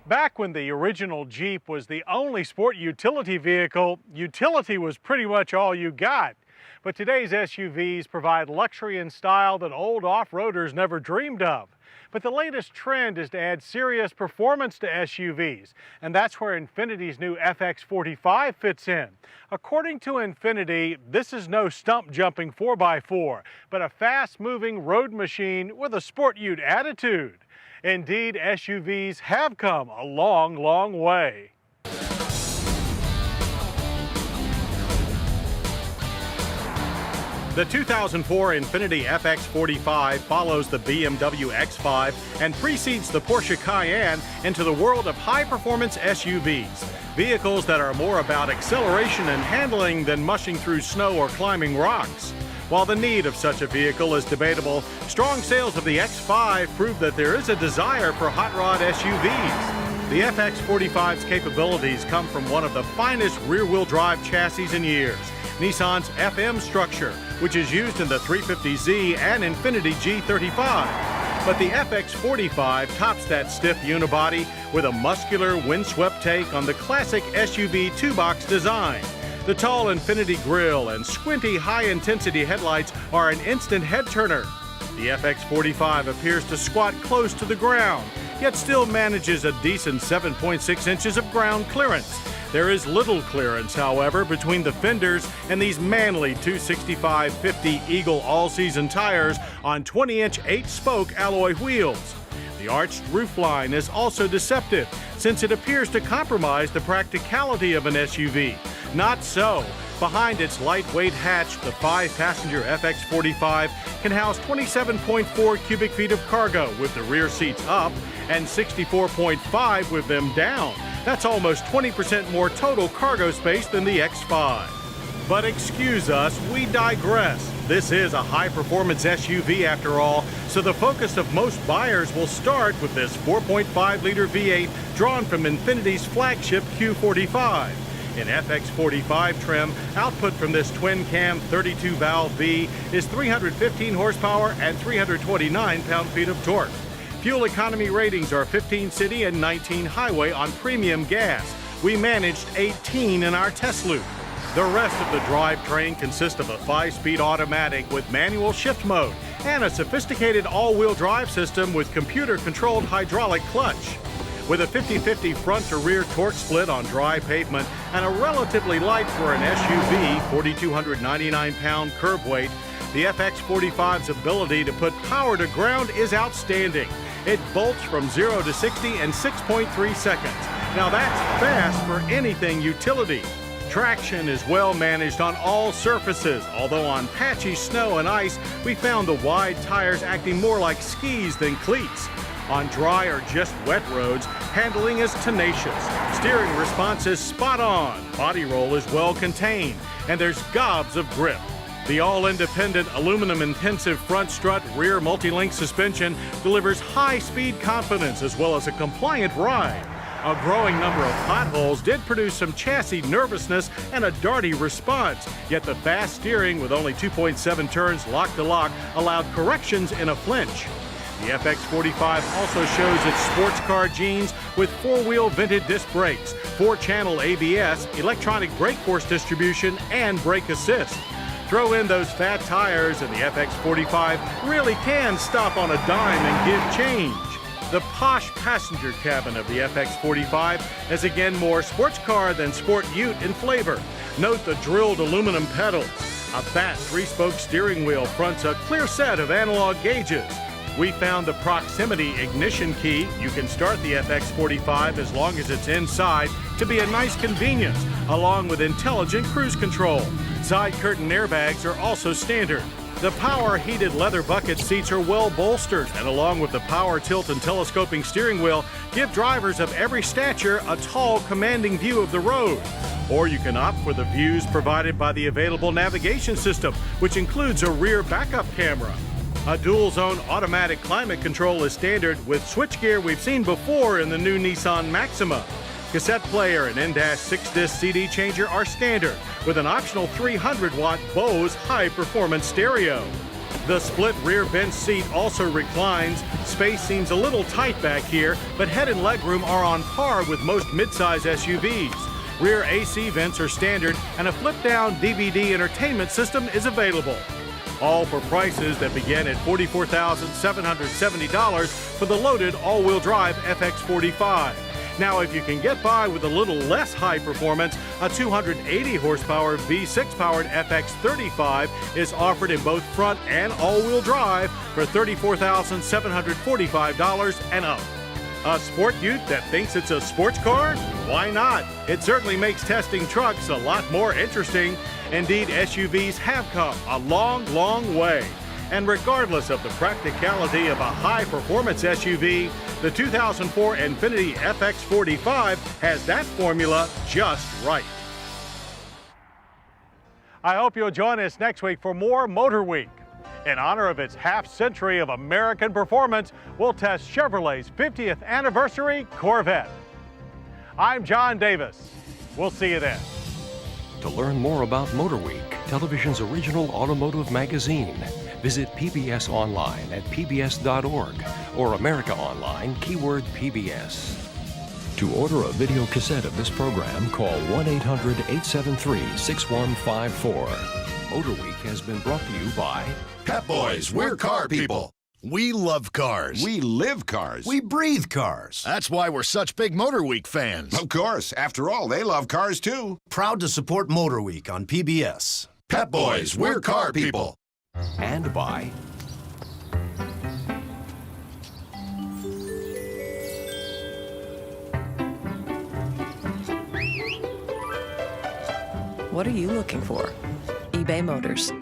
Back when the original Jeep was the only sport utility vehicle, utility was pretty much all you got. But today's SUVs provide luxury and style that old off-roaders never dreamed of. But the latest trend is to add serious performance to SUVs, and that's where Infiniti's new FX45 fits in. According to Infiniti, this is no stump-jumping 4x4, but a fast-moving road machine with a sport ute attitude. Indeed, SUVs have come a long, long way. The 2004 Infiniti FX45 follows the BMW X5 and precedes the Porsche Cayenne into the world of high-performance SUVs. Vehicles that are more about acceleration and handling than mushing through snow or climbing rocks. While the need of such a vehicle is debatable, strong sales of the X5 prove that there is a desire for hot rod SUVs. The FX45's capabilities come from one of the finest rear-wheel drive chassis in years, Nissan's FM structure, which is used in the 350Z and Infiniti G35. But the FX45 tops that stiff unibody with a muscular, windswept take on the classic SUV two-box design. The tall Infiniti grille and squinty high-intensity headlights are an instant head-turner. The FX45 appears to squat close to the ground, yet still manages a decent 7.6 inches of ground clearance. There is little clearance, however, between the fenders and these manly 265/50 Eagle all-season tires on 20-inch 8-spoke alloy wheels. The arched roofline is also deceptive, since it appears to compromise the practicality of an SUV. Not so. Behind its lightweight hatch, the 5-passenger FX45 can house 27.4 cubic feet of cargo with the rear seats up and 64.5 with them down. That's almost 20% more total cargo space than the X5. But excuse us, we digress. This is a high-performance SUV after all, so the focus of most buyers will start with this 4.5-liter V8 drawn from Infiniti's flagship Q45. In FX45 trim, output from this twin-cam 32-valve V is 315 horsepower and 329 pound-feet of torque. Fuel economy ratings are 15 city and 19 highway on premium gas. We managed 18 in our test loop. The rest of the drivetrain consists of a 5-speed automatic with manual shift mode and a sophisticated all-wheel drive system with computer-controlled hydraulic clutch. With a 50-50 front-to-rear torque split on dry pavement and a relatively light for an SUV 4,299-pound curb weight, the FX45's ability to put power to ground is outstanding. It bolts from 0 to 60 in 6.3 seconds. Now that's fast for anything utility. Traction is well managed on all surfaces, although on patchy snow and ice, we found the wide tires acting more like skis than cleats. On dry or just wet roads, handling is tenacious. Steering response is spot on. Body roll is well contained, and there's gobs of grip. The all-independent aluminum-intensive front strut rear multi-link suspension delivers high-speed confidence as well as a compliant ride. A growing number of potholes did produce some chassis nervousness and a darty response, yet the fast steering with only 2.7 turns lock-to-lock allowed corrections in a flinch. The FX45 also shows its sports car genes with 4-wheel vented disc brakes, 4-channel ABS, electronic brake force distribution, and brake assist. Throw in those fat tires and the FX45 really can stop on a dime and give change. The posh passenger cabin of the FX45 is again more sports car than sport ute in flavor. Note the drilled aluminum pedals. A fat 3-spoke steering wheel fronts a clear set of analog gauges. We found the proximity ignition key. You can start the FX45 as long as it's inside to be a nice convenience, along with intelligent cruise control. Side curtain airbags are also standard. The power heated leather bucket seats are well bolstered, and along with the power tilt and telescoping steering wheel, give drivers of every stature a tall, commanding view of the road. Or you can opt for the views provided by the available navigation system, which includes a rear backup camera. A dual-zone automatic climate control is standard with switchgear we've seen before in the new Nissan Maxima. Cassette player and N-6-disc CD changer are standard with an optional 300-watt Bose high-performance stereo. The split rear bench seat also reclines. Space seems a little tight back here, but head and legroom are on par with most midsize SUVs. Rear AC vents are standard, and a flip-down DVD entertainment system is available. All for prices that begin at $44,770 for the loaded all-wheel drive FX45. Now, if you can get by with a little less high performance, a 280 horsepower V6 powered FX35 is offered in both front and all-wheel drive for $34,745 and up. A sport youth that thinks it's a sports car? Why not? It certainly makes testing trucks a lot more interesting. Indeed, SUVs have come a long, long way. And regardless of the practicality of a high-performance SUV, the 2004 Infiniti FX 45 has that formula just right. I hope you'll join us next week for more Motorweek. In honor of its half-century of American performance, we'll test Chevrolet's 50th anniversary Corvette. I'm John Davis. We'll see you then. To learn more about Motorweek, television's original automotive magazine, visit PBS online at pbs.org or America Online, keyword PBS. To order a video cassette of this program, call 1-800-873-6154. Motorweek has been brought to you by Pep Boys, we're car people. We love cars. We live cars. We breathe cars. That's why we're such big Motorweek fans. Of course. After all, they love cars too. Proud to support Motorweek on PBS. Pep Boys, we're car people. and by What are you looking for? eBay Motors.